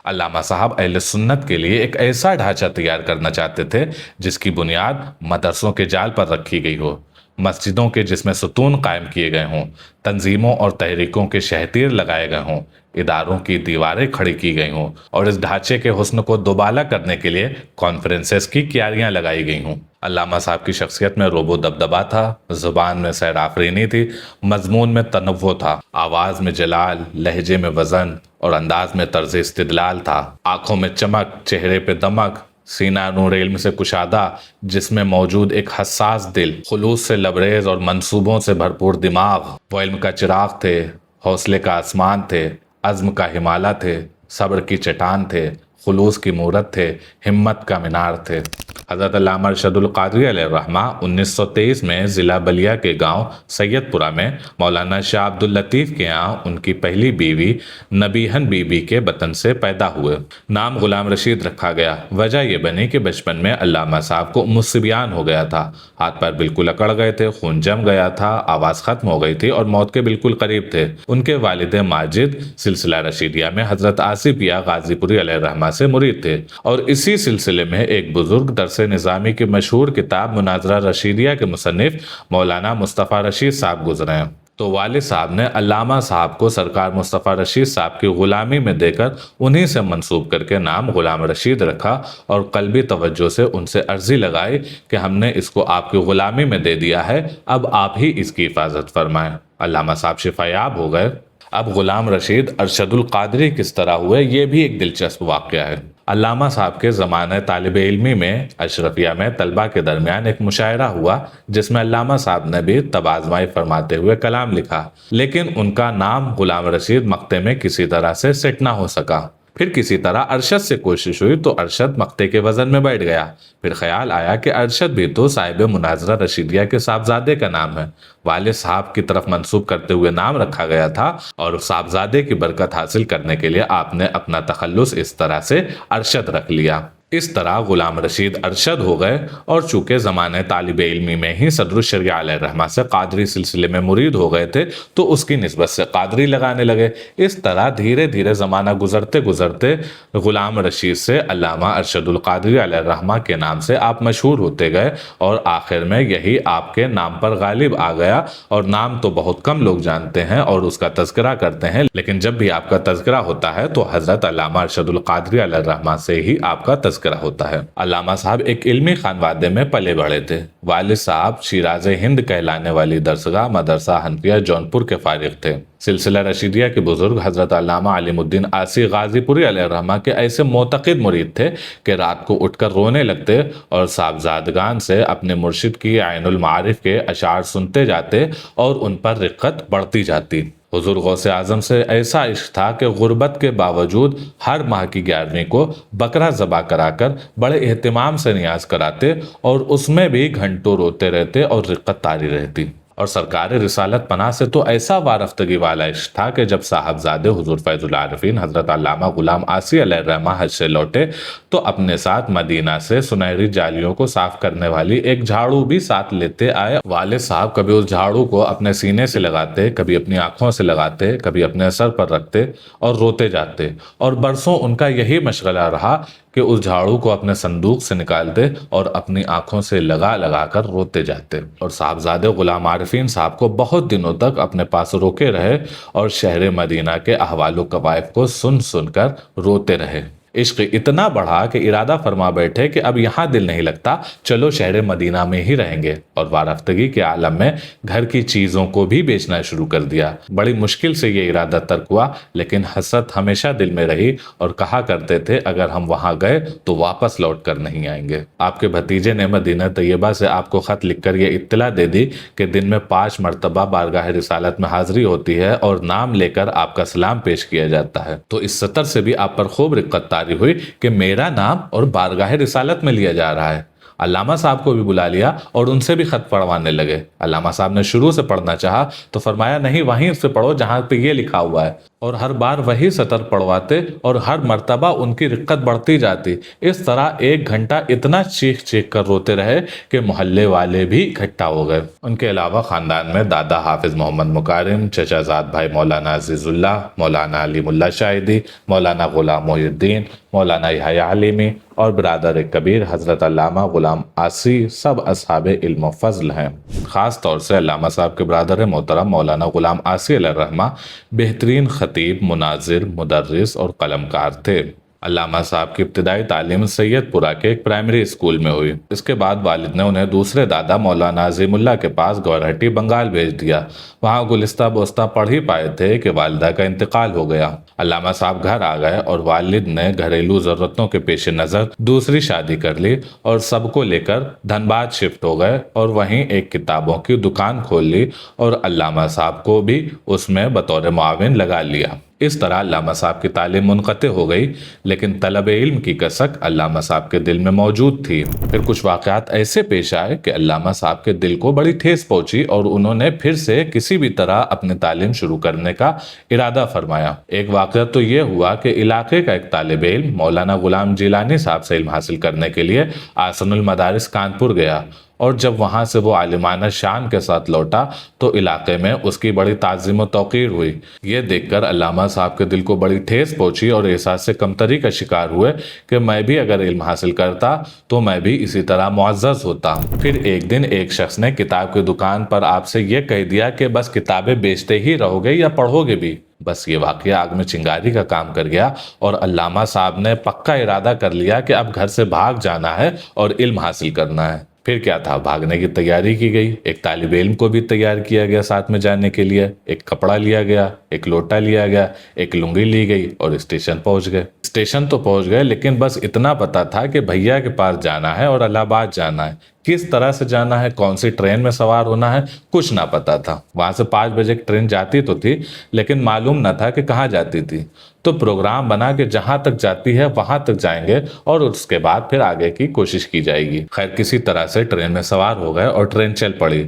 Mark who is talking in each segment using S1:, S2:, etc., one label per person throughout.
S1: علامہ صاحب اہل سنت کے لیے ایک ایسا ڈھانچہ تیار کرنا چاہتے تھے جس کی بنیاد مدرسوں کے جال پر رکھی گئی ہو، مسجدوں کے جس میں ستون قائم کیے گئے ہوں، تنظیموں اور تحریکوں کے شہتیر لگائے گئے ہوں، اداروں کی دیواریں کھڑی کی گئی ہوں، اور اس ڈھانچے کے حسن کو دوبالا کرنے کے لیے کانفرنسز کی کیاریاں لگائی گئی ہوں۔ علامہ صاحب کی شخصیت میں روب و دبدبا تھا، زبان میں سیر آفرینی تھی، مضمون میں تنوع تھا، آواز میں جلال، لہجے میں وزن اور انداز میں طرز استدلال تھا، آنکھوں میں چمک، چہرے پہ دمک، سینہ نور علم سے کشادہ، جس میں موجود ایک حساس دل، خلوص سے لبریز اور منصوبوں سے بھرپور دماغ۔ وہ علم کا چراغ تھے، حوصلے کا آسمان تھے، عزم کا ہمالیہ تھے، صبر کی چٹان تھے، خلوص کی مورت تھے، ہمت کا مینار تھے۔ حضرت علامہ ارشد القادری علیہ الرحمہ 1923 میں ضلع بلیا کے گاؤں سید پورہ میں مولانا شاہ عبد اللطیف کے یہاں ان کی پہلی بیوی نبیہن بی بی کے بطن سے پیدا ہوئے۔ نام غلام رشید رکھا گیا۔ وجہ یہ بنی کہ بچپن میں علامہ صاحب کو ام الصبیان ہو گیا تھا، ہاتھ پیر بالکل اکڑ گئے تھے، خون جم گیا تھا، آواز ختم ہو گئی تھی اور موت کے بالکل قریب تھے۔ ان کے والد ماجد سلسلہ رشیدیہ میں حضرت آصف یا غازی پوری علیہ الرحمہ سے مرید تھے، اور اسی سلسلے میں ایک بزرگ درس نظامی کی مشہور کتاب مناظرہ رشیدیہ کے مصنف مولانا مصطفیٰ رشید صاحب گزرے ہیں، تو والد صاحب نے علامہ صاحب کو سرکار مصطفیٰ رشید صاحب کی غلامی میں دے کر انہی سے منسوب کر کے نام غلام رشید رکھا، اور قلبی توجہ سے ان سے عرضی لگائی کہ ہم نے اس کو آپ کی غلامی میں دے دیا ہے، اب آپ ہی اس کی حفاظت فرمائیں۔ علامہ صاحب شفایاب ہو گئے۔ اب غلام رشید ارشد القادری کس طرح ہوئے، یہ بھی ایک دلچسپ واقعہ ہے۔ علامہ صاحب کے زمانہ طالب علمی میں اشرفیہ میں طلبہ کے درمیان ایک مشاعرہ ہوا جس میں علامہ صاحب نے بھی تبازمائی فرماتے ہوئے کلام لکھا، لیکن ان کا نام غلام رشید مقطع میں کسی طرح سے سیٹ نہ ہو سکا۔ پھر کسی طرح ارشد سے کوشش ہوئی تو ارشد مقطع کے وزن میں بیٹھ گیا۔ پھر خیال آیا کہ ارشد بھی تو صاحب مناظرہ رشیدیہ کے صاحبزادے کا نام ہے، والد صاحب کی طرف منسوب کرتے ہوئے نام رکھا گیا تھا، اور صاحبزادے کی برکت حاصل کرنے کے لیے آپ نے اپنا تخلص اس طرح سے ارشد رکھ لیا۔ اس طرح غلام رشید ارشد ہو گئے، اور چونکہ زمانے طالب علمی میں ہی صدر الشریعہ علیہ الرحمہ سے قادری سلسلے میں مرید ہو گئے تھے تو اس کی نسبت سے قادری لگانے لگے۔ اس طرح دھیرے دھیرے زمانہ گزرتے گزرتے غلام رشید سے علامہ ارشد القادری علیہ الرحمہ کے نام سے آپ مشہور ہوتے گئے، اور آخر میں یہی آپ کے نام پر غالب آ گیا، اور نام تو بہت کم لوگ جانتے ہیں اور اس کا تذکرہ کرتے ہیں، لیکن جب بھی آپ کا تذکرہ ہوتا ہے تو حضرت علامہ ارشد القادری علیہ الرحمہ سے ہی آپ کا تذکرہ ہوتا ہے۔ علامہ صاحب ایک علمی خانوادے میں پلے بڑھے تھے۔ والد صاحب شیراز ہند کہلانے والی درسگاہ مدرسہ حنفیہ جونپور کے فارغ تھے۔ سلسلہ رشیدیہ کے بزرگ حضرت علامہ علیم الدین آسی غازی پوری علیہ الرحمہ کے ایسے معتقد مرید تھے کہ رات کو اٹھ کر رونے لگتے اور صاحبزادگان سے اپنے مرشد کی عین المعارف کے اشعار سنتے جاتے اور ان پر رقت بڑھتی جاتی۔ حضور غوث اعظم سے ایسا عشق تھا کہ غربت کے باوجود ہر ماہ کی 11ویں کو بکرا ذبح کرا کر بڑے اہتمام سے نیاز کراتے، اور اس میں بھی گھنٹوں روتے رہتے اور رقت طاری رہتی۔ اور سرکار رسالت پناہ سے تو ایسا وارفتگی والا عشق تھا کہ جب صاحبزادے حضور فیض العارفین حضرت علامہ غلام آسی علیہ الرحمہ حج سے لوٹے تو اپنے ساتھ مدینہ سے سنہری جالیوں کو صاف کرنے والی ایک جھاڑو بھی ساتھ لیتے آئے۔ والد صاحب کبھی اس جھاڑو کو اپنے سینے سے لگاتے، کبھی اپنی آنکھوں سے لگاتے، کبھی اپنے سر پر رکھتے اور روتے جاتے، اور برسوں ان کا یہی مشغلہ رہا کہ اس جھاڑو کو اپنے صندوق سے نکالتے اور اپنی آنکھوں سے لگا لگا کر روتے جاتے، اور صاحبزادے غلام عارفین صاحب کو بہت دنوں تک اپنے پاس روکے رہے اور شہر مدینہ کے احوال و قوائف کو سن سن کر روتے رہے۔ عشق اتنا بڑھا کہ ارادہ فرما بیٹھے کہ اب یہاں دل نہیں لگتا، چلو شہر مدینہ میں ہی رہیں گے، اور وارفتگی کے عالم میں گھر کی چیزوں کو بھی بیچنا شروع کر دیا۔ بڑی مشکل سے یہ ارادہ ترک ہوا، لیکن حسرت ہمیشہ دل میں رہی، اور کہا کرتے تھے اگر ہم وہاں گئے تو واپس لوٹ کر نہیں آئیں گے۔ آپ کے بھتیجے نے مدینہ طیبہ سے آپ کو خط لکھ کر یہ اطلاع دے دی کہ دن میں 5 مرتبہ بارگاہ رسالت میں حاضری ہوتی ہے اور نام لے کر آپ کا سلام پیش کیا جاتا ہے، تو اس سطر سے بھی آپ پر خوب رقت ہوئی کہ میرا نام اور بارگاہ رسالت میں لیا جا رہا ہے۔ علامہ صاحب کو بھی بلا لیا اور ان سے بھی خط پڑھوانے لگے۔ علامہ صاحب نے شروع سے پڑھنا چاہا تو فرمایا نہیں، وہیں سے پڑھو جہاں پہ یہ لکھا ہوا ہے، اور ہر بار وہی سطر پڑھواتے اور ہر مرتبہ ان کی رقت بڑھتی جاتی۔ اس طرح 1 گھنٹہ اتنا چیخ چیخ کر روتے رہے کہ محلے والے بھی اکٹھا ہو گئے۔ ان کے علاوہ خاندان میں دادا حافظ محمد مکارم، چچا زاد بھائی مولانا عزیز اللہ، مولانا علیم اللہ شاہدی، مولانا غلام محی الدین، مولانا یحییٰ حلیمی اور برادر کبیر حضرت علامہ غلام عاصی سب اصحاب علم و فضل ہیں۔ خاص طور سے علامہ صاحب کے برادر محترم مولانا غلام عاصی علیہ الرحمہ بہترین خطیب، مناظر، مدرس اور قلمکار تھے۔ علامہ صاحب کی ابتدائی تعلیم سید پورہ کے ایک پرائمری اسکول میں ہوئی۔ اس کے بعد والد نے انہیں دوسرے دادا مولانا عظیم اللہ کے پاس گورہٹی بنگال بھیج دیا۔ وہاں گلستہ بوستہ پڑھ ہی پائے تھے کہ والدہ کا انتقال ہو گیا۔ علامہ صاحب گھر آ گئے اور والد نے گھریلو ضرورتوں کے پیش نظر دوسری شادی کر لی اور سب کو لے کر دھنباد شفٹ ہو گئے اور وہیں ایک کتابوں کی دکان کھول لی اور علامہ صاحب کو بھی اس میں بطور معاون لگا لیا۔ اس طرح علامہ صاحب کی تعلیم منقطع ہو گئی، لیکن طلب علم کی کسک علامہ صاحب کے دل میں موجود تھی۔ پھر کچھ واقعات ایسے پیش آئے کہ علامہ صاحب کے دل کو بڑی ٹھیس پہنچی اور انہوں نے پھر سے کسی بھی طرح اپنی تعلیم شروع کرنے کا ارادہ فرمایا۔ ایک واقعہ تو یہ ہوا کہ علاقے کا ایک طالب علم مولانا غلام جیلانی صاحب سے علم حاصل کرنے کے لیے احسن المدارس کانپور گیا، اور جب وہاں سے وہ عالمانہ شان کے ساتھ لوٹا تو علاقے میں اس کی بڑی تعظیم و توقیر ہوئی۔ یہ دیکھ کر علامہ صاحب کے دل کو بڑی ٹھیس پہنچی اور احساس کمتری کا شکار ہوئے کہ میں بھی اگر علم حاصل کرتا تو میں بھی اسی طرح معزز ہوتا۔ پھر ایک دن ایک شخص نے کتاب کی دکان پر آپ سے یہ کہہ دیا کہ بس کتابیں بیچتے ہی رہو گے یا پڑھو گے بھی؟ بس یہ واقعہ آگ میں چنگاری کا کام کر گیا اور علامہ صاحب نے پکا ارادہ کر لیا کہ اب گھر سے بھاگ جانا ہے اور علم حاصل کرنا ہے۔ پھر کیا تھا، بھاگنے کی تیاری کی گئی۔ ایک طالب علم کو بھی تیار کیا گیا ساتھ میں جانے کے لیے۔ ایک کپڑا لیا گیا، ایک لوٹا لیا گیا، ایک لنگی لی گئی اور اسٹیشن پہنچ گئے۔ اسٹیشن تو پہنچ گئے لیکن بس اتنا پتا تھا کہ بھیا کے پاس جانا ہے اور الہ آباد جانا ہے۔ کس طرح سے جانا ہے، کون سی ٹرین میں سوار ہونا ہے، کچھ نہ پتا تھا۔ وہاں سے 5 بجے کی ٹرین جاتی تو تھی لیکن معلوم نہ تھا کہ کہاں جاتی تھی۔ تو پروگرام بنا کہ جہاں تک جاتی ہے وہاں تک جائیں گے اور اس کے بعد پھر آگے کی کوشش کی جائے گی۔ خیر کسی طرح سے ٹرین میں سوار ہو گئے اور ٹرین چل پڑی۔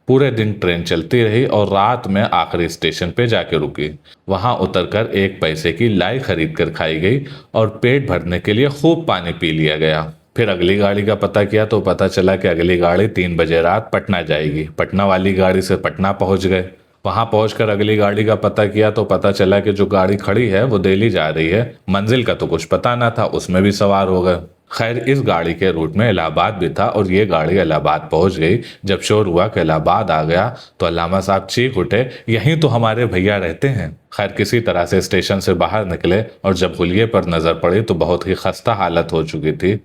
S1: پورے دن ٹرین چلتی رہی اور رات میں آخری اسٹیشن پہ جا کے رکی۔ وہاں اتر کر 1 پیسے کی لائی خرید کر کھائی گئی اور پیٹ بھرنے کے لیے خوب پانی پی لیا گیا۔ پھر اگلی گاڑی کا پتہ کیا تو پتہ چلا کہ اگلی گاڑی 3 بجے رات پٹنہ جائے گی۔ پٹنہ والی گاڑی سے پٹنہ پہنچ گئے۔ وہاں پہنچ کر اگلی گاڑی کا پتہ کیا تو پتہ چلا کہ جو گاڑی کھڑی ہے وہ دہلی جا رہی ہے۔ منزل کا تو کچھ پتہ نہ تھا، اس میں بھی سوار ہو گئے۔ خیر اس گاڑی کے روٹ میں الہ آباد بھی تھا اور یہ گاڑی الہ آباد پہنچ گئی۔ جب شور ہوا کہ الہ آباد آ گیا تو علامہ صاحب چیخ اٹھے، یہیں تو ہمارے بھیا رہتے ہیں۔ خیر کسی طرح سے اسٹیشن سے باہر نکلے اور جب حلیے پر نظر پڑی تو بہت ہی خستہ حالت ہو چکی تھی۔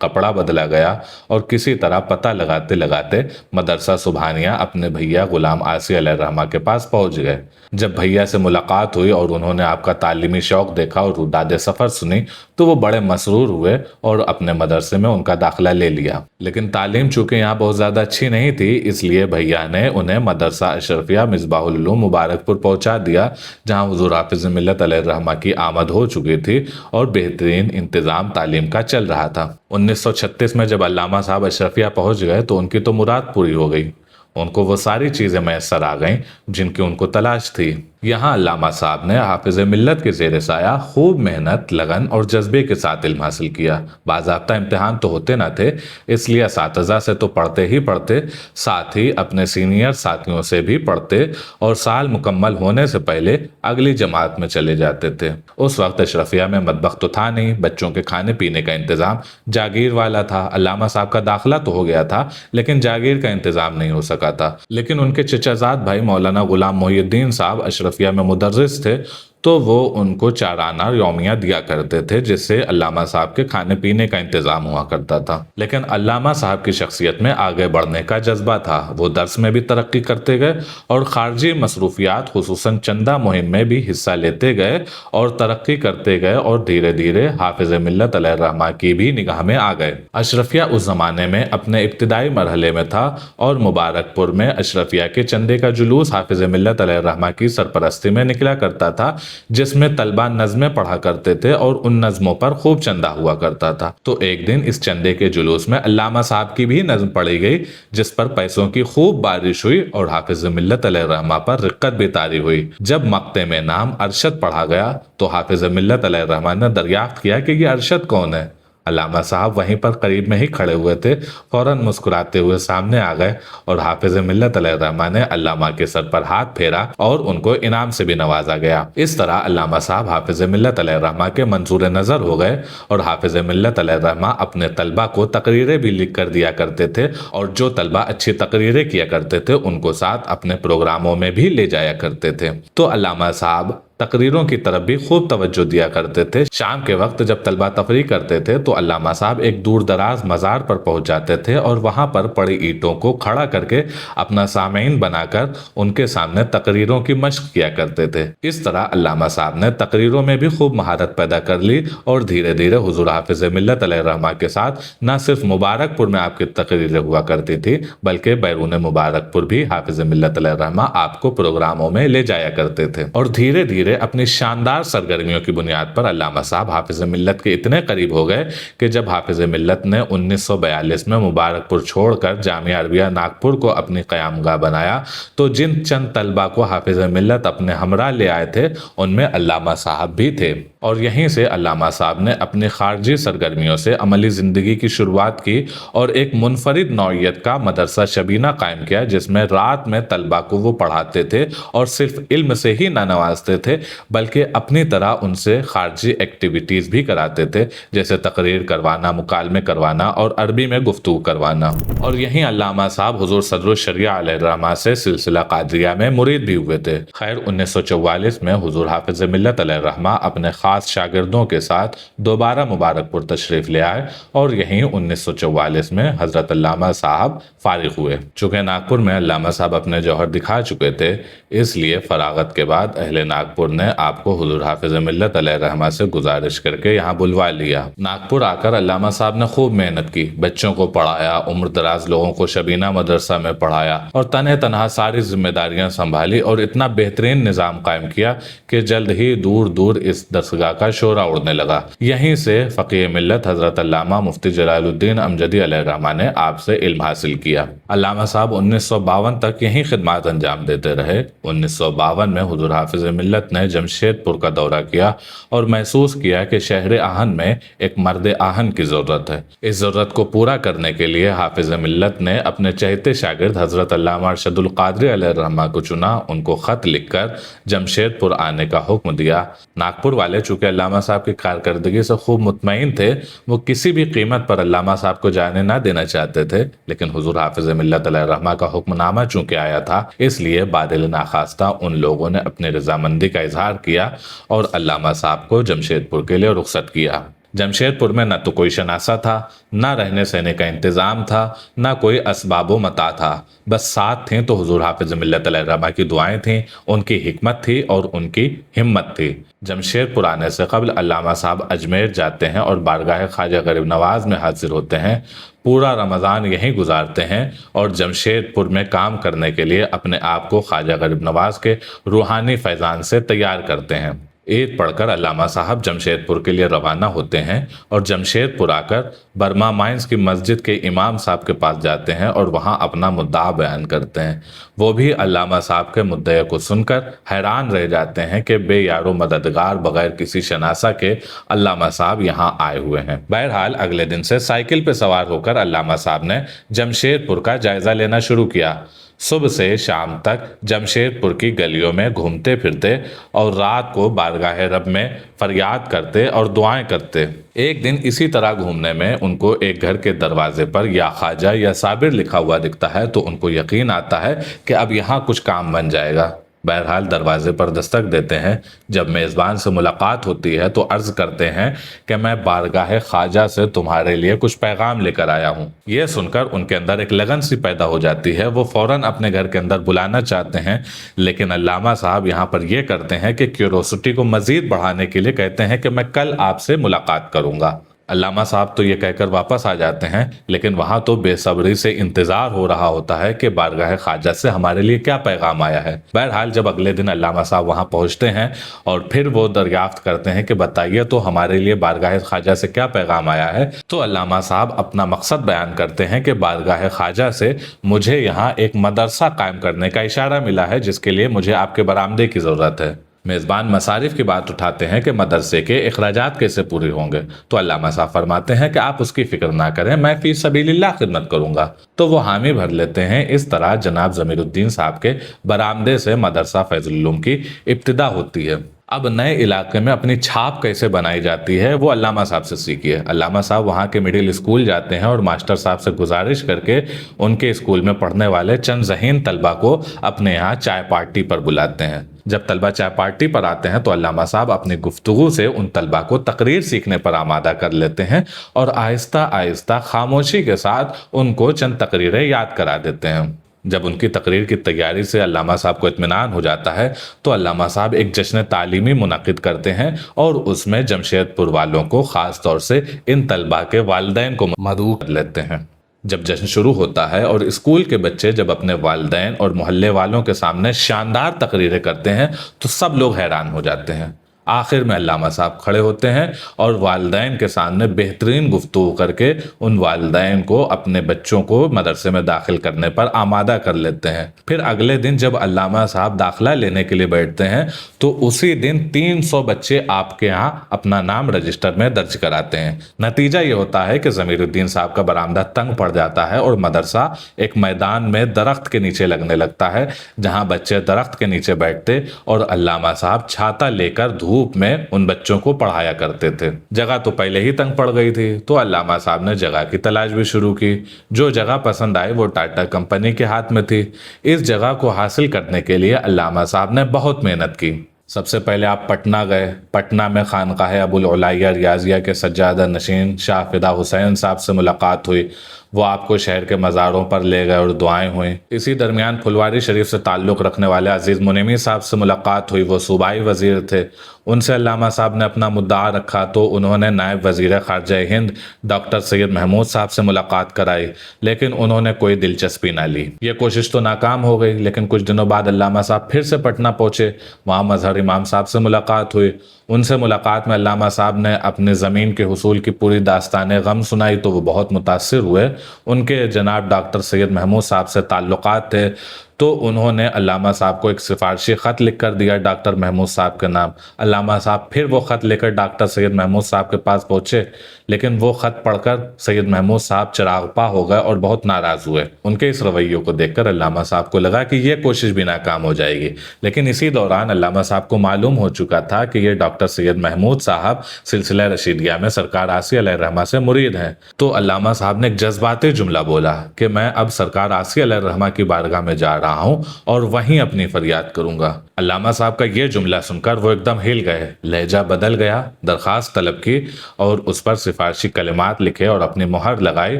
S1: کپڑا بدلا گیا اور کسی طرح پتہ لگاتے لگاتے مدرسہ سبحانیہ اپنے بھیا غلام عاصی علیہ الرحمہ کے پاس پہنچ گئے۔ جب بھیا سے ملاقات ہوئی اور انہوں نے آپ کا تعلیمی شوق دیکھا اور روداد سفر سنی تو وہ بڑے مسرور ہوئے اور اپنے مدرسے میں ان کا داخلہ لے لیا۔ لیکن تعلیم چونکہ یہاں بہت زیادہ اچھی نہیں تھی اس لیے بھیا نے انہیں مدرسہ اشرفیہ مصباح العلوم مبارک پور پہنچا دیا، جہاں حضور حافظ ملت علیہ الرحمہ کی آمد ہو چکی تھی اور بہترین انتظام تعلیم کا چل رہا تھا۔ 1936 میں جب علامہ صاحب اشرفیہ پہنچ گئے تو ان کی تو مراد پوری ہو گئی۔ ان کو وہ ساری چیزیں میسر آ گئیں جن کی ان کو تلاش تھی۔ یہاں علامہ صاحب نے حافظ ملت کے زیر سایہ خوب محنت، لگن اور جذبے کے ساتھ علم حاصل کیا۔ باضابطہ امتحان تو ہوتے نہ تھے اس لیے اساتذہ سے تو پڑھتے ہی پڑھتے، ساتھ ہی اپنے سینئر ساتھیوں سے بھی پڑھتے اور سال مکمل ہونے سے پہلے اگلی جماعت میں چلے جاتے تھے۔ اس وقت اشرفیہ میں مطبخ تو تھا نہیں، بچوں کے کھانے پینے کا انتظام جاگیر والا تھا۔ علامہ صاحب کا داخلہ تو ہو گیا تھا لیکن جاگیر کا انتظام نہیں ہو سکا تھا۔ لیکن ان کے چچا زاد بھائی مولانا غلام محی الدین صاحب اشرفیہ میں مدرس تھے تو وہ ان کو چارانہ یومیہ دیا کرتے تھے جس سے علامہ صاحب کے کھانے پینے کا انتظام ہوا کرتا تھا۔ لیکن علامہ صاحب کی شخصیت میں آگے بڑھنے کا جذبہ تھا۔ وہ درس میں بھی ترقی کرتے گئے اور خارجی مصروفیات خصوصاً چندہ مہم میں بھی حصہ لیتے گئے اور ترقی کرتے گئے اور دھیرے دھیرے حافظ ملت علیہ الرحمہ کی بھی نگاہ میں آ گئے۔ اشرفیہ اس زمانے میں اپنے ابتدائی مرحلے میں تھا اور مبارک پور میں اشرفیہ کے چندے کا جلوس حافظ ملت علیہ الرحمہ کی سرپرستی میں نکلا کرتا تھا جس میں طلبہ نظمیں پڑھا کرتے تھے اور ان نظموں پر خوب چندہ ہوا کرتا تھا۔ تو ایک دن اس چندے کے جلوس میں علامہ صاحب کی بھی نظم پڑھی گئی، جس پر پیسوں کی خوب بارش ہوئی اور حافظ ملت علیہ الرحمہ پر رقت بھی طاری ہوئی۔ جب مقطع میں نام ارشد پڑھا گیا تو حافظ ملت علیہ الرحمہ نے دریافت کیا کہ یہ ارشد کون ہے۔ علامہ صاحب وہیں پر قریب میں ہی کھڑے ہوئے تھے، فوراً مسکراتے ہوئے سامنے آ گئے اور حافظ ملت علیہ الرحمہ نے علامہ کے سر پر ہاتھ پھیرا اور ان کو انعام سے بھی نوازا گیا۔ اس طرح علامہ صاحب حافظ ملت علیہ الرحمہ کے منظور نظر ہو گئے اور حافظ ملت علیہ الرحمہ اپنے طلبہ کو تقریریں بھی لکھ کر دیا کرتے تھے، اور جو طلبہ اچھی تقریریں کیا کرتے تھے ان کو ساتھ اپنے پروگراموں میں بھی لے جایا کرتے تھے۔ تو علامہ صاحب تقریروں کی طرف بھی خوب توجہ دیا کرتے تھے۔ شام کے وقت جب طلبہ تفریح کرتے تھے تو علامہ صاحب ایک دور دراز مزار پر پہنچ جاتے تھے اور وہاں پر پڑی اینٹوں کو کھڑا کر کے اپنا سامعین بنا کر ان کے سامنے تقریروں کی مشق کیا کرتے تھے۔ اس طرح علامہ صاحب نے تقریروں میں بھی خوب مہارت پیدا کر لی اور دھیرے دھیرے حضور حافظ ملت علیہ الرحمہ کے ساتھ نہ صرف مبارک پور میں آپ کی تقریریں ہوا کرتی تھی بلکہ بیرون مبارک پور بھی حافظ ملت علیہ الرحمہ آپ کو پروگراموں میں لے جایا کرتے تھے۔ اور دھیرے دھیرے اپنی شاندار سرگرمیوں کی بنیاد پر علامہ صاحب حافظ ملت کے اتنے قریب ہو گئے کہ جب حافظ ملت نے 1942 میں مبارک پور چھوڑ کر جامعہ عربیہ ناگپور کو اپنی قیام گاہ بنایا تو جن چند طلبہ کو حافظ ملت اپنے ہمراہ لے آئے تھے ان میں علامہ صاحب بھی تھے، اور یہیں سے علامہ صاحب نے اپنی خارجی سرگرمیوں سے عملی زندگی کی شروعات کی اور ایک منفرد نوعیت کا مدرسہ شبینہ قائم کیا، جس میں رات میں طلبہ کو وہ پڑھاتے تھے اور صرف علم سے ہی نہ نوازتے تھے بلکہ اپنی طرح ان سے خارجی ایکٹیویٹیز بھی کراتے تھے، جیسے تقریر کروانا، مکالمے کروانا اور عربی میں گفتگو کروانا۔ اور یہیں علامہ صاحب حضور صدر الشریعہ علیہ الرحمہ سے سلسلہ قادریہ میں مرید بھی ہوئے تھے۔ خیر 1944 میں حضور حافظ ملت علیہ الرحمہ اپنے خاص شاگردوں کے ساتھ دوبارہ مبارک پور تشریف لے آئے اور یہیں 1944 میں حضرت علامہ صاحب فارغ ہوئے۔ چونکہ ناگپور میں علامہ صاحب اپنے جوہر دکھا چکے تھے، اس لیے فراغت کے بعد اہل ناگپور نے آپ کو حضور حافظ ملت علیہ الرحمہ سے گزارش کر کے یہاں بلوا لیا۔ ناگپور آ کر علامہ صاحب نے خوب محنت کی، بچوں کو پڑھایا، عمر دراز لوگوں کو شبینہ مدرسہ میں پڑھایا اور تنہا ساری ذمہ داریاں سنبھالی اور اتنا بہترین نظام قائم کیا کہ جلد ہی دور دور اس درسگاہ کا شورا اڑنے لگا۔ یہیں سے فقیہ ملت حضرت علامہ مفتی جلال الدین امجدی علیہ الرحمہ نے آپ سے علم حاصل کیا۔ علامہ صاحب 1952 تک یہیں خدمات انجام دیتے رہے۔ 1952 میں حضور حافظ ملت نے جمشید پور کا دورہ کیا اور محسوس کیا کہ شہر آہن میں ایک مرد آہن کی ضرورت ہے۔ اس ضرورت کو پورا کرنے کے لیے حافظ ملت نے اپنے چہتے شاگرد حضرت علامہ ارشد القادری علیہ الرحمہ کو چنا، ان کو خط لکھ کر جمشید پور آنے کا حکم دیا۔ ناگپور والے چونکہ علامہ صاحب کی کارکردگی سے خوب مطمئن تھے، وہ کسی بھی قیمت پر علامہ صاحب کو جانے نہ دینا چاہتے تھے، لیکن حضور حافظ ملت علیہ الرحمہ کا حکم نامہ چونکہ آیا تھا، اس لیے بادل ناخواستہ ان لوگوں نے اپنی رضامندی کا اظہار کیا اور علامہ صاحب کو جمشید پور کے لیے رخصت کیا۔ جمشید پور میں نہ تو کوئی شناسہ تھا، نہ رہنے سہنے کا انتظام تھا، نہ کوئی اسباب و متاع تھا، بس ساتھ تھیں تو حضور حافظ ملت علیہ الرحمہ کی دعائیں تھیں، ان کی حکمت تھی اور ان کی ہمت تھی۔ جمشید پور آنے سے قبل علامہ صاحب اجمیر جاتے ہیں اور بارگاہ خواجہ غریب نواز میں حاضر ہوتے ہیں، پورا رمضان یہیں گزارتے ہیں اور جمشید پور میں کام کرنے کے لیے اپنے آپ کو خواجہ غریب نواز کے روحانی فیضان سے تیار کرتے ہیں۔ عید پڑھ کر علامہ صاحب جمشید پور کے لیے روانہ ہوتے ہیں اور جمشید پور آ کر برما مائنز کی مسجد کے امام صاحب کے پاس جاتے ہیں اور وہاں اپنا مدعا بیان کرتے ہیں۔ وہ بھی علامہ صاحب کے مدعے کو سن کر حیران رہ جاتے ہیں کہ بے یار و مددگار بغیر کسی شناسہ کے علامہ صاحب یہاں آئے ہوئے ہیں۔ بہرحال اگلے دن سے سائیکل پہ سوار ہو کر علامہ صاحب نے جمشید پور کا جائزہ لینا شروع کیا۔ صبح سے شام تک جمشید پور کی گلیوں میں گھومتے پھرتے اور رات کو بارگاہ رب میں فریاد کرتے اور دعائیں کرتے۔ ایک دن اسی طرح گھومنے میں ان کو ایک گھر کے دروازے پر یا خواجہ یا صابر لکھا ہوا دکھتا ہے تو ان کو یقین آتا ہے کہ اب یہاں کچھ کام بن جائے گا۔ بہرحال دروازے پر دستک دیتے ہیں۔ جب میزبان سے ملاقات ہوتی ہے تو عرض کرتے ہیں کہ میں بارگاہ خواجہ سے تمہارے لیے کچھ پیغام لے کر آیا ہوں۔ یہ سن کر ان کے اندر ایک لگن سی پیدا ہو جاتی ہے، وہ فوراً اپنے گھر کے اندر بلانا چاہتے ہیں، لیکن علامہ صاحب یہاں پر یہ کرتے ہیں کہ کیوروسٹی کو مزید بڑھانے کے لیے کہتے ہیں کہ میں کل آپ سے ملاقات کروں گا۔ علامہ صاحب تو یہ کہہ کر واپس آ جاتے ہیں، لیکن وہاں تو بے صبری سے انتظار ہو رہا ہوتا ہے کہ بارگاہ خواجہ سے ہمارے لیے کیا پیغام آیا ہے۔ بہرحال جب اگلے دن علامہ صاحب وہاں پہنچتے ہیں اور پھر وہ دریافت کرتے ہیں کہ بتائیے تو ہمارے لیے بارگاہ خواجہ سے کیا پیغام آیا ہے، تو علامہ صاحب اپنا مقصد بیان کرتے ہیں کہ بارگاہ خواجہ سے مجھے یہاں ایک مدرسہ قائم کرنے کا اشارہ ملا ہے، جس کے لیے مجھے آپ کے برآمدے کی ضرورت ہے۔ میزبان مصارف کی بات اٹھاتے ہیں کہ مدرسے کے اخراجات کیسے پورے ہوں گے، تو علامہ صاحب فرماتے ہیں کہ آپ اس کی فکر نہ کریں، میں فی سبیل اللہ خدمت کروں گا۔ تو وہ حامی بھر لیتے ہیں۔ اس طرح جناب ضمیر الدین صاحب کے برآمدے سے مدرسہ فیض العلوم کی ابتدا ہوتی ہے۔ اب نئے علاقے میں اپنی چھاپ کیسے بنائی جاتی ہے وہ علامہ صاحب سے سیکھیے۔ علامہ صاحب وہاں کے مڈل اسکول جاتے ہیں اور ماسٹر صاحب سے گزارش کر کے ان کے اسکول میں پڑھنے والے چند ذہین طلبہ کو اپنے یہاں چائے پارٹی پر بلاتے ہیں۔ جب طلبہ چائے پارٹی پر آتے ہیں تو علامہ صاحب اپنی گفتگو سے ان طلبہ کو تقریر سیکھنے پر آمادہ کر لیتے ہیں اور آہستہ آہستہ خاموشی کے ساتھ ان کو چند تقریریں یاد کرا دیتے ہیں۔ جب ان کی تقریر کی تیاری سے علامہ صاحب کو اطمینان ہو جاتا ہے تو علامہ صاحب ایک جشن تعلیمی منعقد کرتے ہیں اور اس میں جمشید پور والوں کو، خاص طور سے ان طلبہ کے والدین کو مدعو کر لیتے ہیں۔ جب جشن شروع ہوتا ہے اور اسکول کے بچے جب اپنے والدین اور محلے والوں کے سامنے شاندار تقریریں کرتے ہیں تو سب لوگ حیران ہو جاتے ہیں۔ آخر میں علامہ صاحب کھڑے ہوتے ہیں اور والدین کے سامنے بہترین گفتگو کر کے ان والدین کو اپنے بچوں کو مدرسے میں داخل کرنے پر آمادہ کر لیتے ہیں۔ پھر اگلے دن جب علامہ صاحب داخلہ لینے کے لیے بیٹھتے ہیں تو اسی دن 300 بچے آپ کے ہاں اپنا نام رجسٹر میں درج کراتے ہیں۔ نتیجہ یہ ہوتا ہے کہ ضمیر الدین صاحب کا برآمدہ تنگ پڑ جاتا ہے اور مدرسہ ایک میدان میں درخت کے نیچے لگنے لگتا ہے، جہاں بچے درخت کے نیچے بیٹھتے اور علامہ صاحب چھاتا لے کر دھوپ میں ان بچوں کو پڑھایا کرتے تھے۔ جگہ تو پہلے ہی تنگ پڑ گئی تھی تو علامہ صاحب نے جگہ کی تلاش بھی شروع کی۔ جو جگہ پسند آئی وہ ٹاٹا کمپنی کے ہاتھ میں تھی۔ اس جگہ کو حاصل کرنے کے لیے علامہ صاحب نے بہت محنت کی۔ سب سے پہلے آپ پٹنہ گئے۔ پٹنہ میں خانقاہ ابو العلیہ ریاضیہ کے سجادہ نشین شاہ فدا حسین صاحب سے ملاقات ہوئی۔ وہ آپ کو شہر کے مزاروں پر لے گئے اور دعائیں ہوئیں۔ اسی درمیان پھلواری شریف سے تعلق رکھنے والے عزیز منیمی صاحب سے ملاقات ہوئی۔ وہ صوبائی وزیر تھے۔ ان سے علامہ صاحب نے اپنا مدعا رکھا تو انہوں نے نائب وزیر خارجہ ہند ڈاکٹر سید محمود صاحب سے ملاقات کرائی، لیکن انہوں نے کوئی دلچسپی نہ لی۔ یہ کوشش تو ناکام ہو گئی، لیکن کچھ دنوں بعد علامہ صاحب پھر سے پٹنہ پہنچے۔ وہاں مظہر امام صاحب سے ملاقات ہوئی۔ ان سے ملاقات میں علامہ صاحب نے اپنے زمین کے حصول کی پوری داستان غم سنائی تو وہ بہت متاثر ہوئے۔ ان کے جناب ڈاکٹر سید محمود صاحب سے تعلقات تھے تو انہوں نے علامہ صاحب کو ایک سفارشی خط لکھ کر دیا ڈاکٹر محمود صاحب کے نام۔ علامہ صاحب پھر وہ خط لے کر ڈاکٹر سید محمود صاحب کے پاس پہنچے، لیکن وہ خط پڑھ کر سید محمود صاحب چراغپا ہو گئے اور بہت ناراض ہوئے۔ ان کے اس رویے کو دیکھ کر علامہ صاحب کو لگا کہ یہ کوشش بھی ناکام ہو جائے گی، لیکن اسی دوران علامہ صاحب کو معلوم ہو چکا تھا کہ یہ ڈاکٹر سید محمود صاحب سلسلہ رشیدیہ میں سرکار آسی علیہ الرحمہ سے مرید ہیں۔ تو علامہ صاحب نے ایک جذباتی جملہ بولا کہ میں اب سرکار آسی علیہ الرحمہ کی بارگاہ میں جا رہا ہوں اور وہیں اپنی فریاد کروں گا۔ علامہ صاحب کا یہ جملہ سن کر وہ ایک دم ہل گئے، لہجہ بدل گیا، درخواست طلب کی اور اس پر سفارشی کلمات لکھے اور اپنی مہر لگائی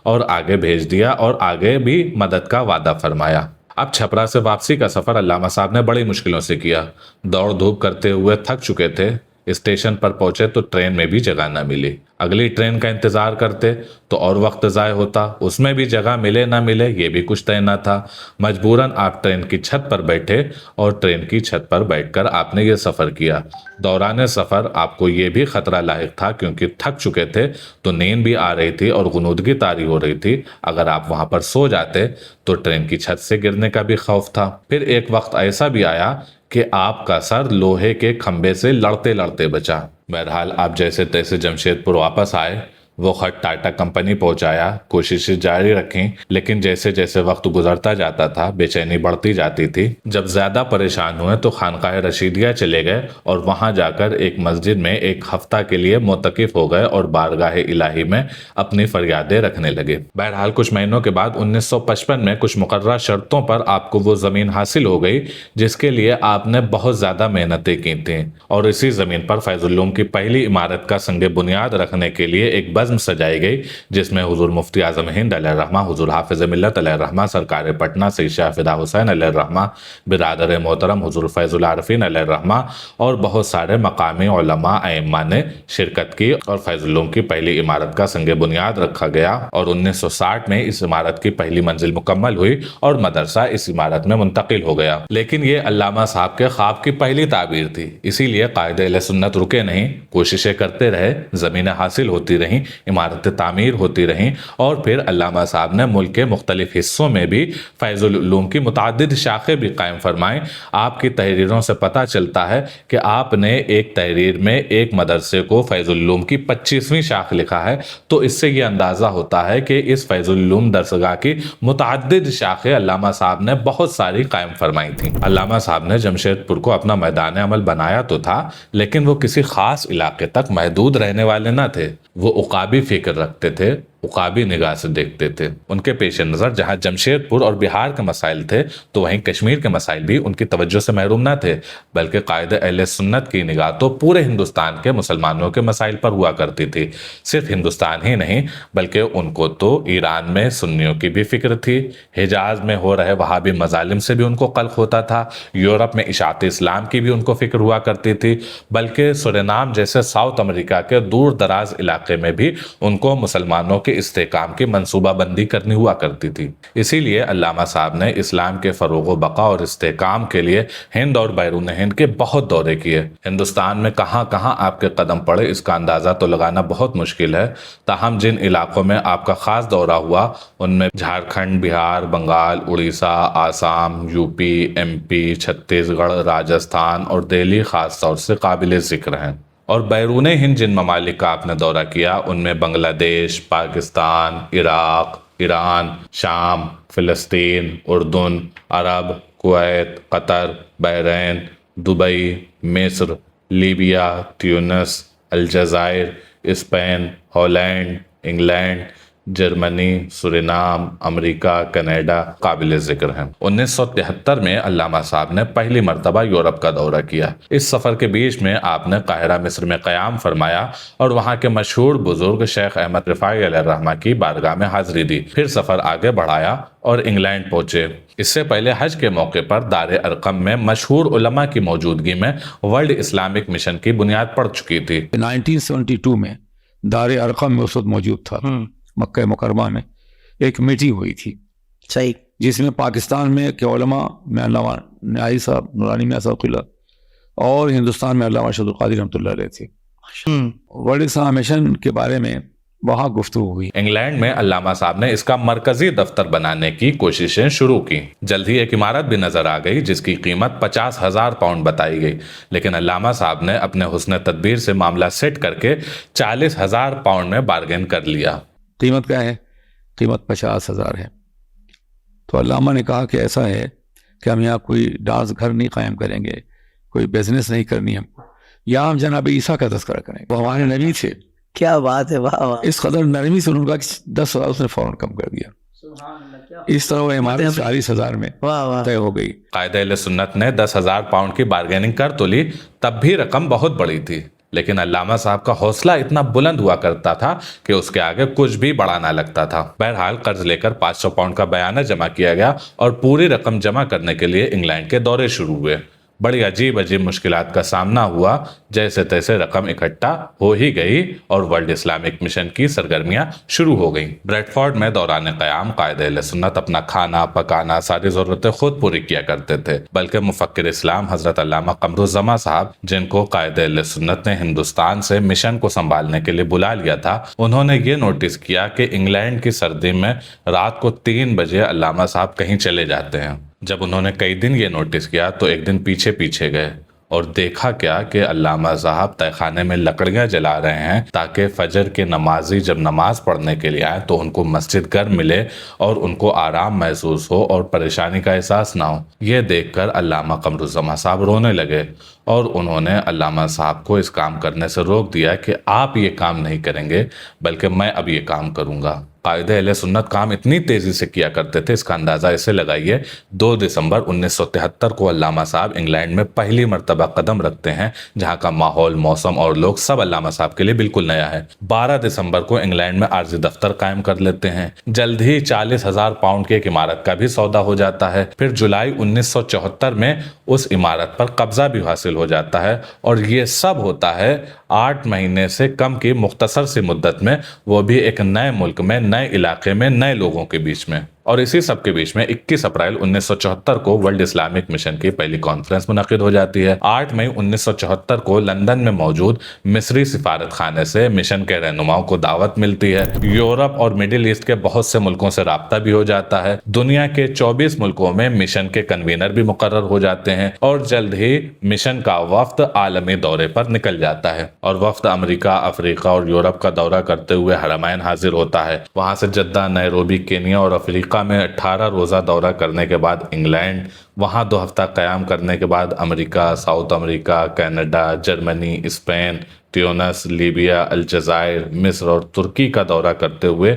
S1: اور آگے بھیج دیا اور آگے بھی مدد کا وعدہ فرمایا۔ اب چھپرا سے واپسی کا سفر علامہ صاحب نے بڑی مشکلوں سے کیا۔ دوڑ دھوپ کرتے ہوئے تھک چکے تھے۔ اسٹیشن پر پہنچے تو ٹرین میں بھی جگہ نہ ملی۔ اگلی ٹرین کا انتظار کرتے تو اور وقت ضائع ہوتا، اس میں بھی جگہ ملے نہ ملے یہ بھی کچھ طے نہ تھا۔ مجبوراً آپ ٹرین کی چھت پر بیٹھے اور ٹرین کی چھت پر بیٹھ کر آپ نے یہ سفر کیا۔ دوران سفر آپ کو یہ بھی خطرہ لاحق تھا کیونکہ تھک چکے تھے تو نیند بھی آ رہی تھی اور غنودگی طاری ہو رہی تھی۔ اگر آپ وہاں پر سو جاتے تو ٹرین کی چھت سے گرنے کا بھی خوف تھا۔ پھر ایک وقت ایسا بھی آیا کہ آپ کا سر لوہے کے کھمبے سے لڑتے لڑتے بچا۔ بہرحال آپ جیسے تیسے جمشید پور واپس آئے۔ وہ خط ٹاٹا کمپنی پہنچایا، کوششیں جاری رکھیں، لیکن جیسے جیسے وقت گزرتا جاتا تھا بے چینی بڑھتی جاتی تھی۔ جب زیادہ پریشان ہوئے تو خانقاہ رشیدیہ چلے گئے اور وہاں جا کر ایک مسجد میں ایک ہفتہ کے لیے معتکف ہو گئے اور بارگاہ الہی میں اپنی فریادیں رکھنے لگے۔ بہرحال کچھ مہینوں کے بعد 1955 میں کچھ مقررہ شرطوں پر آپ کو وہ زمین حاصل ہو گئی جس کے لیے آپ نے بہت زیادہ محنتیں کی تھیں، اور اسی زمین پر فیض العلوم کی پہلی عمارت کا سنگ بنیاد رکھنے کے لیے ایک بزم نظم سجائی گئی جس میں حضور مفتی اعظم ہند علیہ الرحمہ، حضور حافظ ملت علیہ الرحمہ، سرکار پٹنہ سید شاہ فدا حسین علیہ الرحمہ، برادر محترم حضور فیض العارفین علیہ الرحمہ اور بہت سارے مقامی علماء ائمہ نے شرکت کی، اور فیض العلوم کی پہلی عمارت کا سنگ بنیاد رکھا گیا، اور 1960 میں اس عمارت کی پہلی منزل مکمل ہوئی اور مدرسہ اس عمارت میں منتقل ہو گیا۔ لیکن یہ علامہ صاحب کے خواب کی پہلی تعبیر تھی، اسی لیے قائد اہل سنت رکے نہیں، کوششیں کرتے رہے، زمینیں حاصل ہوتی رہیں، عمارتیں تعمیر ہوتی رہیں، اور پھر علامہ صاحب نے ملک کے مختلف حصوں میں بھی فیض العلوم کی متعدد شاخیں بھی قائم فرمائیں۔ آپ کی تحریروں سے پتہ چلتا ہے کہ آپ نے ایک تحریر میں ایک مدرسے کو فیض العلوم کی 25ویں شاخ لکھا ہے، تو اس سے یہ اندازہ ہوتا ہے کہ اس فیض العلوم درسگاہ کی متعدد شاخیں علامہ صاحب نے بہت ساری قائم فرمائی تھیں۔ علامہ صاحب نے جمشید پور کو اپنا میدان عمل بنایا تو تھا، لیکن وہ کسی خاص علاقے تک محدود رہنے والے نہ تھے، وہ عقابی فکر رکھتے تھے، عقابی نگاہ سے دیکھتے تھے۔ ان کے پیش نظر جہاں جمشید پور اور بہار کے مسائل تھے تو وہیں کشمیر کے مسائل بھی ان کی توجہ سے محروم نہ تھے، بلکہ قائد اہل سنت کی نگاہ تو پورے ہندوستان کے مسلمانوں کے مسائل پر ہوا کرتی تھی۔ صرف ہندوستان ہی نہیں بلکہ ان کو تو ایران میں سنیوں کی بھی فکر تھی، حجاز میں ہو رہے وہابی مظالم سے بھی ان کو قلق ہوتا تھا، یورپ میں اشاعت اسلام کی بھی ان کو فکر ہوا کرتی تھی، بلکہ سورینام جیسے ساؤتھ امریکہ کے دور دراز علاقے میں بھی ان کو مسلمانوں کے استحکام کی منصوبہ بندی کرنی ہوا کرتی تھی۔ اسی لیے علامہ صاحب نے اسلام کے فروغ و بقا اور استحکام کے لیے ہند اور بیرون ہند کے بہت دورے کیے۔ ہندوستان میں کہاں کہاں آپ کے قدم پڑے اس کا اندازہ تو لگانا بہت مشکل ہے، تاہم جن علاقوں میں آپ کا خاص دورہ ہوا ان میں Jharkhand, Bihar, Bengal, Orissa, Assam, U P, M P, Chhattisgarh, Rajasthan اور دہلی خاص طور سے قابل ذکر ہیں۔ اور بیرون ہند جن ممالک کا آپ نے دورہ کیا ان میں بنگلہ دیش، پاکستان، عراق، ایران، شام، فلسطین، اردن، عرب، کویت، قطر، بحرین، دبئی، مصر، لیبیا، تیونس، الجزائر، Spain, Holland, England, Germany, Suriname, امریکہ، کینیڈا قابل ذکر ہیں۔ 1973 میں علامہ صاحب نے پہلی مرتبہ یورپ کا دورہ کیا۔ اس سفر کے بیچ میں آپ نے قاہرہ مصر میں قیام فرمایا اور وہاں کے مشہور بزرگ شیخ احمد رفاعی علیہ الرحمہ کی بارگاہ میں حاضری دی، پھر سفر آگے بڑھایا اور انگلینڈ پہنچے۔ اس سے پہلے حج کے موقع پر دار ارقم میں مشہور علماء کی موجودگی میں ورلڈ اسلامک مشن کی بنیاد پڑ چکی تھی۔
S2: 1972 میں دار ارقم میں اس وقت موجود تھا، مکہ مکرمہ میں ایک میٹنگ ہوئی تھی،
S3: صحیح،
S2: جس میں پاکستان میں کے علماء میں علامہ نیازی صاحب، نورانی میاں صاحب قلعہ، اور ہندوستان میں علامہ ارشد القادری رحمۃ اللہ علیہ تھے۔ ورلڈ اسلام مشن کے بارے میں وہاں گفتگو ہوئی۔
S1: انگلینڈ میں علامہ صاحب نے اس کا مرکزی دفتر بنانے کی کوششیں شروع کی۔ جلد ہی ایک عمارت بھی نظر آ گئی جس کی قیمت 50,000 پاؤنڈ بتائی گئی، لیکن علامہ صاحب نے اپنے حسن تدبیر سے معاملہ سیٹ کر کے 40,000 پاؤنڈ میں بارگین کر لیا۔
S2: قیمت کیا ہے؟ قیمت 50,000 ہے۔ تو علامہ نے کہا کہ ایسا ہے کہ ہم یہاں کوئی ڈانس گھر نہیں قائم کریں گے، کوئی بزنس نہیں کرنی ہم کو، یا ہم جناب عیسیٰ کا تذکرہ کریں گے۔ وہ ہمارے نبی تھے،
S3: کیا بات ہے، واہ واہ،
S2: اس قدر نرمی سے انہوں نے کہا کہ 10,000 اس نے فوراً کم کر دیا۔ اس طرح وہ عمارت 40,000 میں
S3: واہ واہ،
S2: طے ہو گئی۔
S1: قائد اہل سنت نے 10,000 پاؤنڈ کی بارگیننگ کر تو لی، تب بھی رقم بہت بڑی تھی، لیکن علامہ صاحب کا حوصلہ اتنا بلند ہوا کرتا تھا کہ اس کے آگے کچھ بھی بڑا نہ لگتا تھا۔ بہرحال قرض لے کر 500 پاؤنڈ کا بیانہ جمع کیا گیا اور پوری رقم جمع کرنے کے لیے انگلینڈ کے دورے شروع ہوئے۔ بڑی عجیب مشکلات کا سامنا ہوا، جیسے تیسے رقم اکٹھا ہو ہی گئی اور ورلڈ اسلامک مشن کی سرگرمیاں شروع ہو گئیں۔ بریڈ فورڈ میں دوران قیام قائد اہل سنت اپنا کھانا پکانا ساری ضرورتیں خود پوری کیا کرتے تھے، بلکہ مفکر اسلام حضرت علامہ قمر الزماں صاحب، جن کو قائد اہل سنت نے ہندوستان سے مشن کو سنبھالنے کے لیے بلا لیا تھا، انہوں نے یہ نوٹس کیا کہ انگلینڈ کی سردی میں رات کو 3 بجے علامہ صاحب کہیں چلے جاتے ہیں۔ جب انہوں نے کئی دن یہ نوٹس کیا تو ایک دن پیچھے گئے اور دیکھا کیا کہ علامہ صاحب تہہ خانے میں لکڑیاں جلا رہے ہیں تاکہ فجر کے نمازی جب نماز پڑھنے کے لیے آئیں تو ان کو مسجد گھر ملے اور ان کو آرام محسوس ہو اور پریشانی کا احساس نہ ہو۔ یہ دیکھ کر علامہ قمر الزماں صاحب رونے لگے اور انہوں نے علامہ صاحب کو اس کام کرنے سے روک دیا کہ آپ یہ کام نہیں کریں گے بلکہ میں اب یہ کام کروں گا۔ قائد اہل سنت کام اتنی تیزی سے کیا کرتے تھے، اس کا اندازہ اسے لگائیے 2 دسمبر 1973 کو علامہ صاحب انگلینڈ میں پہلی مرتبہ قدم رکھتے ہیں، جہاں کا ماحول، موسم اور لوگ سب علامہ صاحب کے لیے بالکل نیا ہے۔ 12 دسمبر کو انگلینڈ میں عارضی دفتر قائم کر لیتے ہیں۔ جلد ہی 40,000 پاؤنڈ کی ایک عمارت کا بھی سودا ہو جاتا ہے۔ پھر جولائی 1974 میں اس عمارت پر قبضہ بھی حاصل ہو جاتا ہے، اور یہ سب ہوتا ہے 8 مہینے سے کم کی مختصر سی مدت میں، وہ بھی ایک نئے ملک میں، نئے علاقے میں، نئے لوگوں کے بیچ میں۔ اور اسی سب کے بیچ میں 21 اپریل 1974 کو ورلڈ اسلامک مشن کی پہلی کانفرنس منعقد ہو جاتی ہے۔ 8 مئی 1974 کو لندن میں موجود مصری سفارت خانے سے مشن کے رہنماؤں کو دعوت ملتی ہے۔ یورپ اور مڈل ایسٹ کے بہت سے ملکوں سے رابطہ بھی ہو جاتا ہے۔ دنیا کے 24 ملکوں میں مشن کے کنوینر بھی مقرر ہو جاتے ہیں، اور جلد ہی مشن کا وفد عالمی دورے پر نکل جاتا ہے، اور وفد امریکہ، افریقہ اور یورپ کا دورہ کرتے ہوئے حرمین حاضر ہوتا ہے۔ وہاں سے جدہ، نیروبی، کینیا اور افریقہ میں 18 روزہ دورہ کرنے کے بعد انگلینڈ، وہاں 2 ہفتہ قیام کرنے کے بعد امریکہ، ساؤتھ امریکہ، کینیڈا، جرمنی، اسپین، تیونس، لیبیا، الجزائر، مصر اور ترکی کا دورہ کرتے ہوئے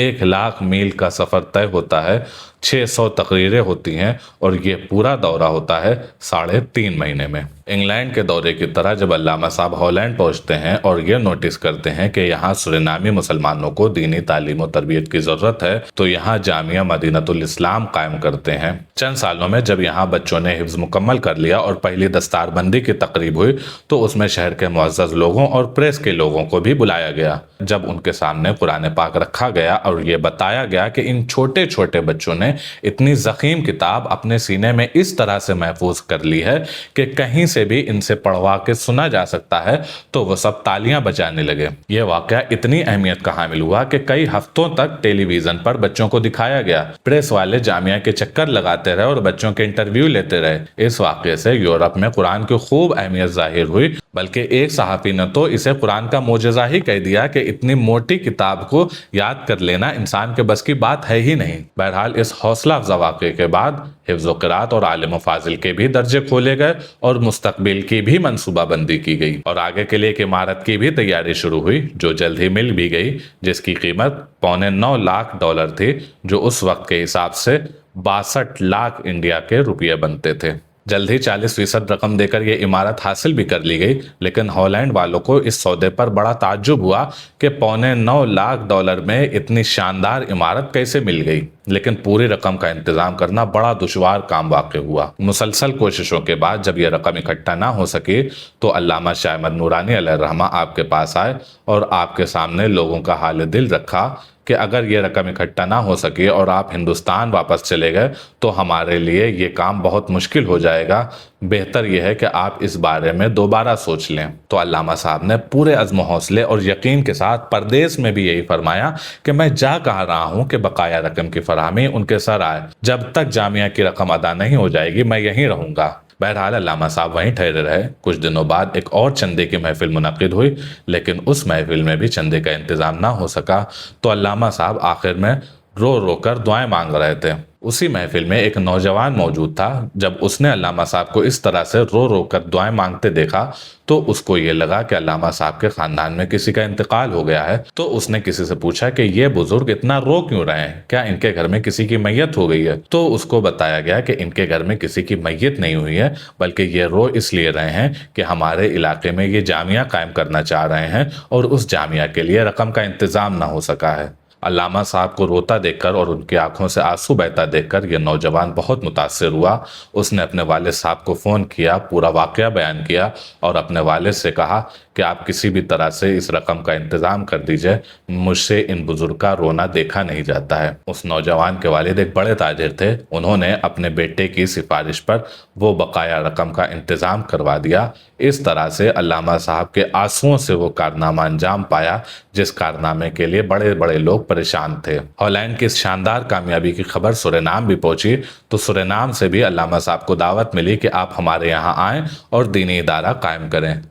S1: 1,00,000 میل کا سفر طے ہوتا ہے۔ 600 تقریریں ہوتی ہیں، اور یہ پورا دورہ ہوتا ہے 3.5 مہینے میں۔ انگلینڈ کے دورے کی طرح جب علامہ صاحب ہالینڈ پہنچتے ہیں اور یہ نوٹس کرتے ہیں کہ یہاں سورینامی مسلمانوں کو دینی تعلیم و تربیت کی ضرورت ہے، تو یہاں جامعہ مدینۃ الاسلام قائم کرتے ہیں۔ چند سالوں میں جب یہاں بچوں نے حفظ مکمل کر لیا اور پہلی دستار بندی کی تقریب ہوئی، تو اس میں شہر کے معزز لوگوں اور پریس کے لوگوں کو بھی بلایا گیا۔ جب ان کے سامنے قرآن پاک رکھا گیا اور یہ بتایا گیا کہ ان چھوٹے چھوٹے بچوں نے اتنی ضخیم کتاب اپنے سینے میں اس طرح سے محفوظ کر لی ہے کہ کہیں سے بھی ان سے پڑھوا کے سنا جا سکتا ہے، تو وہ سب تالیاں بجانے لگے۔ یہ واقعہ اتنی اہمیت کا حامل ہوا کہ کئی ہفتوں تک ٹیلی ویژن پر بچوں کو دکھایا گیا۔ پریس والے جامعہ کے چکر لگاتے رہے اور بچوں کے انٹرویو لیتے رہے۔ اس واقعے سے یورپ میں قرآن کی خوب اہمیت ظاہر ہوئی، بلکہ ایک صحافی نے تو اسے قرآن کا معجزہ ہی کہہ دیا کہ اتنی موٹی کتاب کو یاد کر لینا انسان کے بس کی بات ہے ہی نہیں۔ بہرحال اس حوصلہ افزا واقعے کے بعد حفظ و قرات اور عالم و فاضل کے بھی درجے کھولے گئے، اور مستقبل کی بھی منصوبہ بندی کی گئی، اور آگے کے لیے ایک عمارت کی بھی تیاری شروع ہوئی، جو جلد ہی مل بھی گئی، جس کی قیمت $9.25 لاکھ تھی، جو اس وقت کے حساب سے 62 لاکھ انڈیا کے روپیے بنتے تھے۔ جلد ہی 40% رقم دے کر یہ عمارت حاصل بھی کر لی گئی، لیکن ہالینڈ والوں کو اس سودے پر بڑا تعجب ہوا کہ $9.25 لاکھ میں اتنی شاندار عمارت کیسے مل گئی، لیکن پوری رقم کا انتظام کرنا بڑا دشوار کام واقع ہوا۔ مسلسل کوششوں کے بعد جب یہ رقم اکٹھا نہ ہو سکی، تو علامہ شاہ احمد نورانی علیہ الرحمہ آپ کے پاس آئے اور آپ کے سامنے لوگوں کا حال دل رکھا کہ اگر یہ رقم اکٹھا نہ ہو سکی اور آپ ہندوستان واپس چلے گئے تو ہمارے لیے یہ کام بہت مشکل ہو جائے گا، بہتر یہ ہے کہ آپ اس بارے میں دوبارہ سوچ لیں۔ تو علامہ صاحب نے پورے عزم و حوصلے اور یقین کے ساتھ پردیس میں بھی یہی فرمایا کہ میں جا کہہ رہا ہوں کہ بقایا رقم کی فراہمی ان کے سر آئے، جب تک جامعہ کی رقم ادا نہیں ہو جائے گی میں یہیں رہوں گا۔ بہرحال علامہ صاحب وہیں ٹھہرے رہے۔ کچھ دنوں بعد ایک اور چندے کی محفل منعقد ہوئی، لیکن اس محفل میں بھی چندے کا انتظام نہ ہو سکا، تو علامہ صاحب آخر میں رو رو کر دعائیں مانگ رہے تھے۔ اسی محفل میں ایک نوجوان موجود تھا۔ جب اس نے علامہ صاحب کو اس طرح سے رو رو کر دعائیں مانگتے دیکھا تو اس کو یہ لگا کہ علامہ صاحب کے خاندان میں کسی کا انتقال ہو گیا ہے۔ تو اس نے کسی سے پوچھا کہ یہ بزرگ اتنا رو کیوں رہے ہیں، کیا ان کے گھر میں کسی کی میت ہو گئی ہے؟ تو اس کو بتایا گیا کہ ان کے گھر میں کسی کی میت نہیں ہوئی ہے، بلکہ یہ رو اس لیے رہے ہیں کہ ہمارے علاقے میں یہ جامعہ قائم کرنا چاہ رہے ہیں، اور اس جامعہ کے لیے رقم کا انتظام نہ ہو سکا ہے۔ علامہ صاحب کو روتا دیکھ کر اور ان کی آنکھوں سے آنسو بہتا دیکھ کر یہ نوجوان بہت متاثر ہوا۔ اس نے اپنے والد صاحب کو فون کیا، پورا واقعہ بیان کیا اور اپنے والد سے کہا کہ آپ کسی بھی طرح سے اس رقم کا انتظام کر دیجئے، مجھ سے ان بزرگ کا رونا دیکھا نہیں جاتا ہے۔ اس نوجوان کے والد ایک بڑے تاجر تھے، انہوں نے اپنے بیٹے کی سفارش پر وہ بقایا رقم کا انتظام کروا دیا۔ اس طرح سے علامہ صاحب کے آنسوؤں سے وہ کارنامہ انجام پایا جس کارنامے کے لیے بڑے بڑے لوگ پریشان تھے۔ ہالینڈ کی اس شاندار کامیابی کی خبر سورینام بھی پہنچی، تو سورینام سے بھی علامہ صاحب کو دعوت ملی کہ آپ ہمارے یہاں آئیں اور دینی ادارہ قائم کریں۔